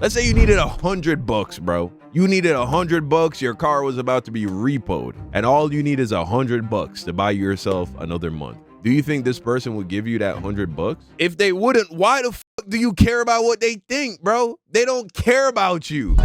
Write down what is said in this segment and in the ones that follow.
Let's say you needed $100, bro. You needed $100. Your car was about to be repoed, and all you need is $100 to buy yourself another month. Do you think this person would give you that $100? If they wouldn't, why the fuck do you care about what they think, bro? They don't care about you.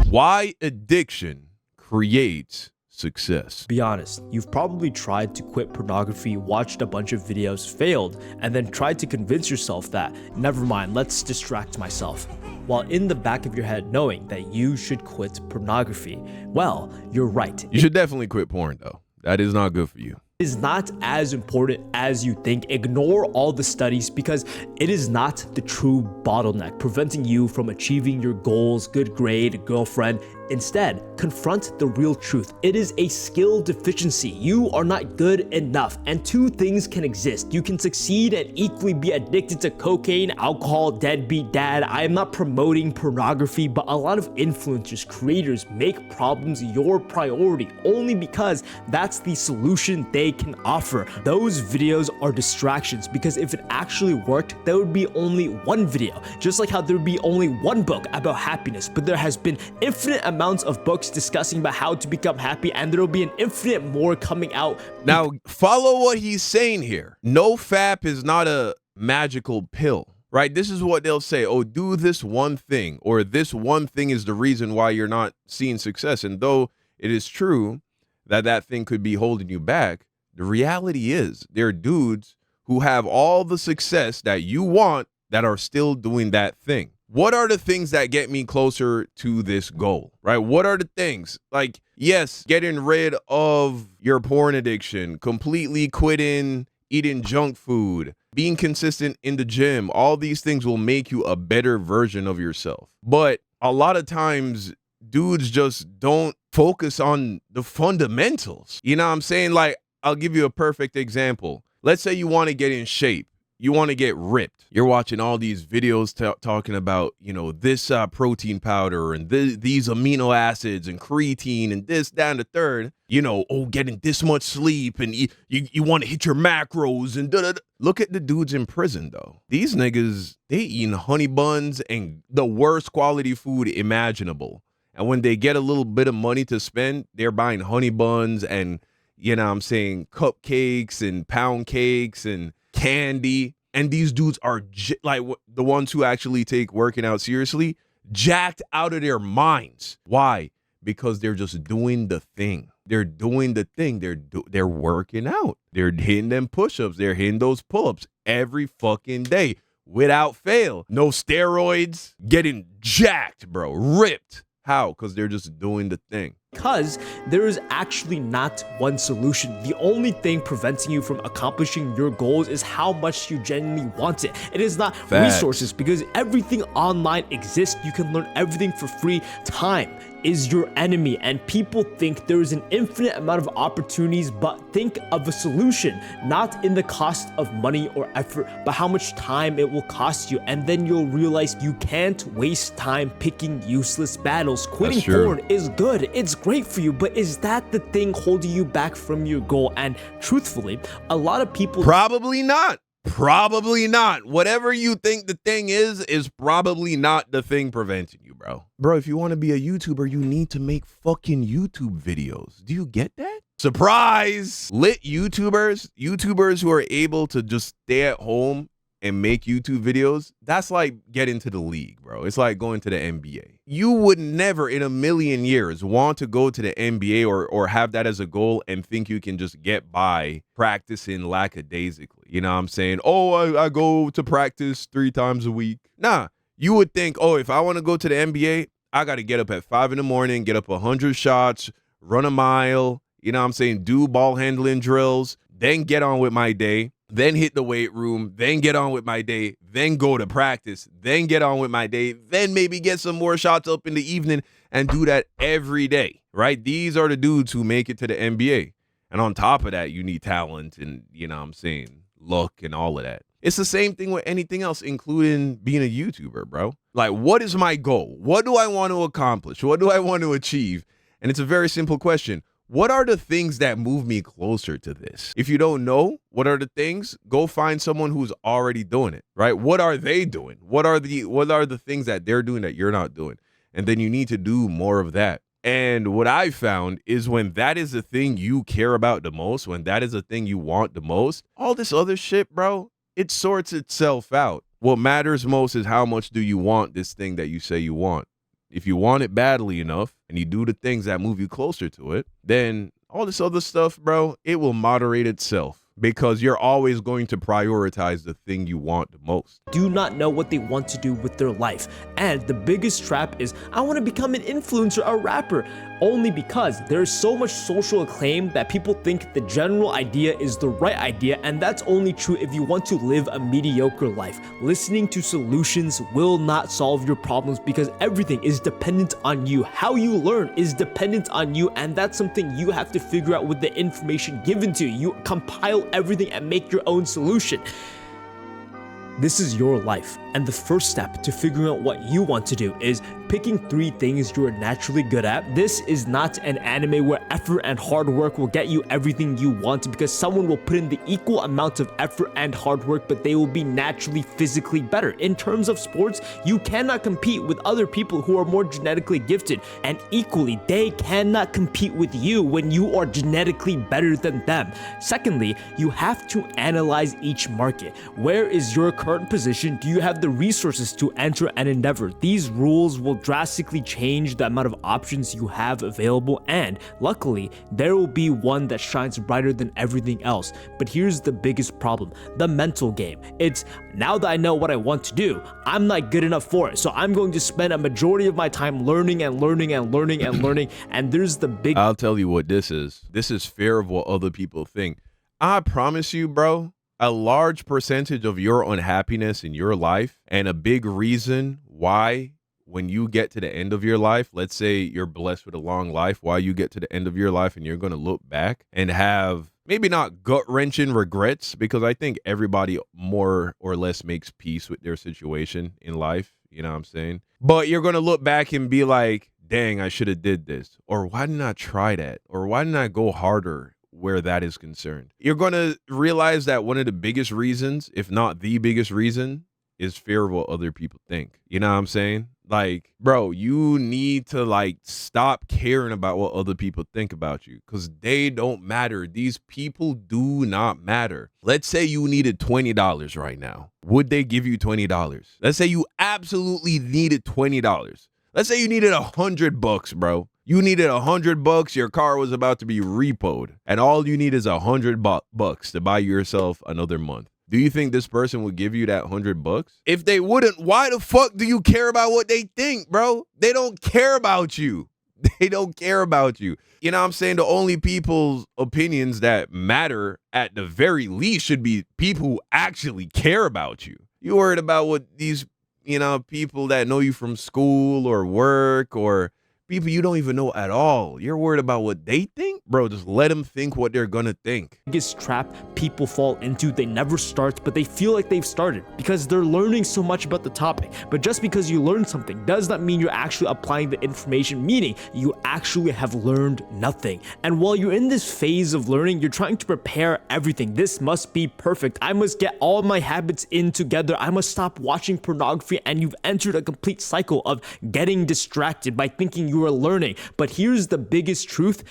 Why addiction creates success. Be honest, you've probably tried to quit pornography, watched a bunch of videos, failed, and then tried to convince yourself that, never mind, let's distract myself. While in the back of your head knowing that you should quit pornography. Well, you're right. You should definitely quit porn though. That is not good for you. It is not as important as you think. Ignore all the studies because it is not the true bottleneck preventing you from achieving your goals, good grade, girlfriend. Instead, confront the real truth. It is a skill deficiency. You are not good enough, and two things can exist. You can succeed and equally be addicted to cocaine, alcohol, deadbeat dad. I am not promoting pornography, but a lot of influencers, creators make problems your priority only because that's the solution they can offer. Those videos are distractions because if it actually worked, there would be only one video. Just like how there would be only one book about happiness, but there has been infinite amounts of books discussing about how to become happy, and there will be an infinite more coming out. Now, follow what he's saying here. No fap is not a magical pill, right? This is what they'll say. Oh, do this one thing, or this one thing is the reason why you're not seeing success. And though it is true that that thing could be holding you back, the reality is there are dudes who have all the success that you want that are still doing that thing. What are the things that get me closer to this goal, right? What are the things? Like, yes, getting rid of your porn addiction, completely quitting eating junk food, being consistent in the gym, all these things will make you a better version of yourself. But a lot of times, dudes just don't focus on the fundamentals. You know what I'm saying? Like, I'll give you a perfect example. Let's say you want to get in shape. You want to get ripped. You're watching all these videos talking about, you know, this protein powder and these amino acids and creatine and this, that, and the third. You know, oh, getting this much sleep and you want to hit your macros and da-da-da. Look at the dudes in prison, though. These niggas, they eating honey buns and the worst quality food imaginable. And when they get a little bit of money to spend, they're buying honey buns and, you know what I'm saying, cupcakes and pound cakes and candy. And these dudes are like the ones who actually take working out seriously, jacked out of their minds. Why? Because they're just doing the thing. They're doing the thing. They're working out. They're hitting them push-ups. They're hitting those pull-ups every fucking day without fail. No steroids. Getting jacked, bro. Ripped. How? Because they're just doing the thing. Because there is actually not one solution. The only thing preventing you from accomplishing your goals is how much you genuinely want it. It is not resources, because everything online exists. You can learn everything for free. Time is your enemy, and people think there is an infinite amount of opportunities, but think of a solution, not in the cost of money or effort, but how much time it will cost you. And then you'll realize you can't waste time picking useless battles. Quitting porn is good. It's great for you, but is that the thing holding you back from your goal? And truthfully, a lot of people probably not. Probably not. Whatever you think the thing is probably not the thing preventing you, bro. Bro, if you want to be a YouTuber, you need to make fucking YouTube videos. Do you get that? Surprise! Lit YouTubers who are able to just stay at home and make YouTube videos, that's like getting to the league, bro. It's like going to the NBA. You would never in a million years want to go to the NBA or have that as a goal and think you can just get by practicing lackadaisically. You know what I'm saying? Oh, I go to practice 3 times a week. Nah, you would think, oh, if I want to go to the NBA, I got to get up at 5 a.m, get up 100 shots, run a mile, you know what I'm saying, do ball handling drills, then get on with my day. Then hit the weight room, then get on with my day, then go to practice, then get on with my day, then maybe get some more shots up in the evening and do that every day, right? These are the dudes who make it to the NBA. And on top of that, you need talent and, you know what I'm saying, luck and all of that. It's the same thing with anything else, including being a YouTuber, bro. Like, what is my goal? What do I want to accomplish? What do I want to achieve? And it's a very simple question. what are the things that move me closer to this? If you don't know what are the things, go find someone who's already doing it, right? What are they doing? What are the things that they're doing that you're not doing? And then you need to do more of that. And what I found is when that is the thing you care about the most, when that is the thing you want the most, all this other shit, bro, it sorts itself out. What matters most is how much do you want this thing that you say you want. If you want it badly enough and you do the things that move you closer to it, then all this other stuff, bro, it will moderate itself. Because you're always going to prioritize the thing you want the most. Do not know what they want to do with their life. And the biggest trap is, I want to become an influencer, a rapper, only because there's so much social acclaim that people think the general idea is the right idea, and that's only true if you want to live a mediocre life. Listening to solutions will not solve your problems because everything is dependent on you. How you learn is dependent on you, and that's something you have to figure out with the information given to you. You compile everything and make your own solution. This is your life, and the first step to figuring out what you want to do is picking 3 things you are naturally good at. This is not an anime where effort and hard work will get you everything you want, because someone will put in the equal amount of effort and hard work, but they will be naturally physically better. In terms of sports, you cannot compete with other people who are more genetically gifted, and equally, they cannot compete with you when you are genetically better than them. Secondly, you have to analyze each market. Where is your current position? Do you have the resources to enter an endeavor? These rules will drastically change the amount of options you have available, and luckily there will be one that shines brighter than everything else. But here's the biggest problem: the mental game. It's, now that I know what I want to do, I'm not good enough for it, so I'm going to spend a majority of my time learning and learning and learning and learning. And there's the big— I'll tell you what this is fear of what other people think. I promise you, bro, a large percentage of your unhappiness in your life, and a big reason why when you get to the end of your life, let's say you're blessed with a long life, why you get to the end of your life and you're going to look back and have maybe not gut-wrenching regrets, because I think everybody more or less makes peace with their situation in life, you know what I'm saying? But you're going to look back and be like, dang, I should have did this, or why didn't I try that, or why didn't I go harder where that is concerned? You're going to realize that one of the biggest reasons, if not the biggest reason, is fear of what other people think. You know what I'm saying? Like, bro, you need to stop caring about what other people think about you, because they don't matter. These people do not matter. Let's say you needed $20 right now. Would they give you $20? Let's say you absolutely needed $20. Let's say you needed $100, bro. You needed $100. Your car was about to be repoed, and all you need is $100 to buy yourself another month. Do you think this person would give you that $100? If they wouldn't, why the fuck do you care about what they think, bro? They don't care about you. They don't care about you. You know what I'm saying? The only people's opinions that matter at the very least should be people who actually care about you. You worried about what these, people that know you from school or work, or people you don't even know at all. You're worried about what they think? Bro, just let them think what they're gonna think. Biggest trap people fall into: they never start, but they feel like they've started because they're learning so much about the topic. But just because you learn something does not mean you're actually applying the information, meaning you actually have learned nothing. And while you're in this phase of learning, you're trying to prepare everything. This must be perfect. I must get all my habits in together. I must stop watching pornography, and you've entered a complete cycle of getting distracted by thinking you are learning. But here's the biggest truth: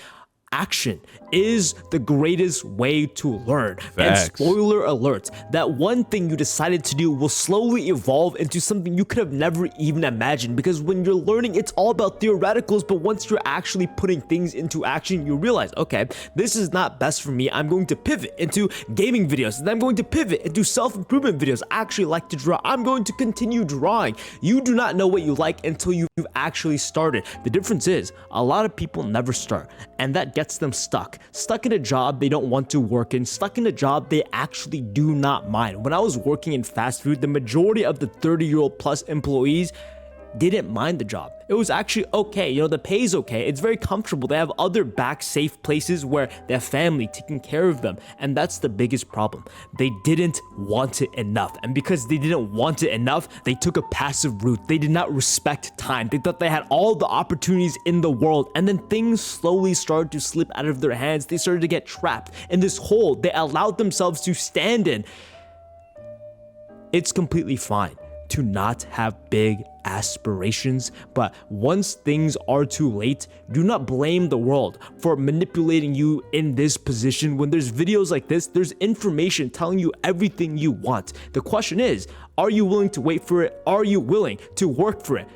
action is the greatest way to learn. Facts. And spoiler alert, that one thing you decided to do will slowly evolve into something you could have never even imagined, because when you're learning, it's all about theoreticals, but once you're actually putting things into action, you realize, okay, this is not best for me. I'm going to pivot into gaming videos, and I'm going to pivot into self-improvement videos. I actually like to draw. I'm going to continue drawing. You do not know what you like until you've actually started. The difference is a lot of people never start, and that gets them stuck in a job they don't want to work in, stuck in a job they actually do not mind. When I was working in fast food, the majority of the 30-year-old plus employees, didn't mind the job. It was actually okay. You know, the pay's okay. It's very comfortable. They have other back safe places where they have family taking care of them. And that's the biggest problem. They didn't want it enough. And because they didn't want it enough, they took a passive route. They did not respect time. They thought they had all the opportunities in the world. And then things slowly started to slip out of their hands. They started to get trapped in this hole they allowed themselves to stand in. It's completely fine to not have big aspirations, but once things are too late, do not blame the world for manipulating you in this position. When there's videos like this, there's information telling you everything you want. The question is, are you willing to wait for it? Are you willing to work for it?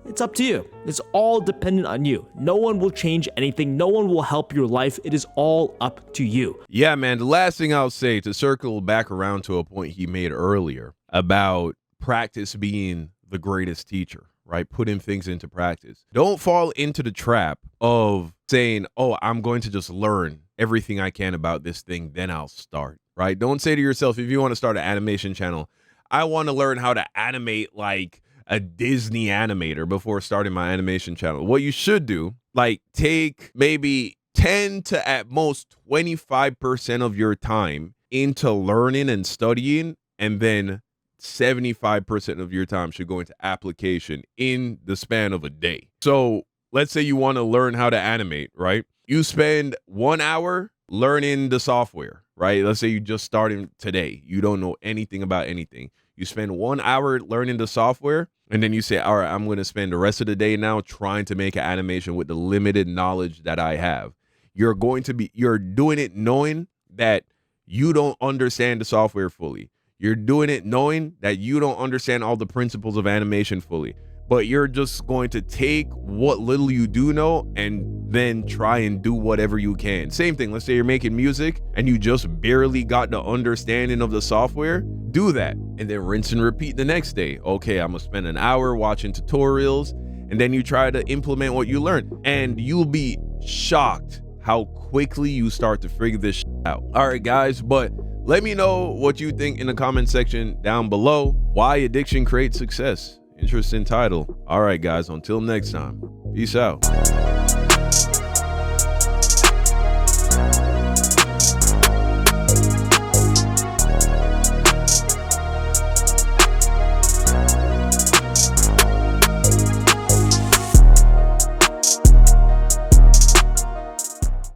It's up to you. It's all dependent on you. No one will change anything. No one will help your life. It is all up to you. Yeah, man. The last thing I'll say, to circle back around to a point he made earlier about practice being the greatest teacher, right? Putting things into practice. Don't fall into the trap of saying, oh, I'm going to just learn everything I can about this thing, then I'll start, right? Don't say to yourself, if you want to start an animation channel, I want to learn how to animate like a Disney animator before starting my animation channel. What you should do, like, take maybe 10 to at most 25% of your time into learning and studying, and then 75% of your time should go into application in the span of a day. So let's say you want to learn how to animate, right? You spend 1 hour learning the software, right? Let's say you just started today. You don't know anything about anything. You spend 1 hour learning the software, and then you say, all right, I'm going to spend the rest of the day now trying to make an animation with the limited knowledge that I have. You're doing it knowing that you don't understand the software fully. You're doing it knowing that you don't understand all the principles of animation fully, but you're just going to take what little you do know and then try and do whatever you can. Same thing. Let's say you're making music and you just barely got the understanding of the software. Do that and then rinse and repeat the next day. Okay, I'm gonna spend an hour watching tutorials, and then you try to implement what you learned, and you'll be shocked how quickly you start to figure this shit out. All right, guys, but let me know what you think in the comment section down below. Why addiction creates success? Interesting title. All right, guys, until next time, peace out.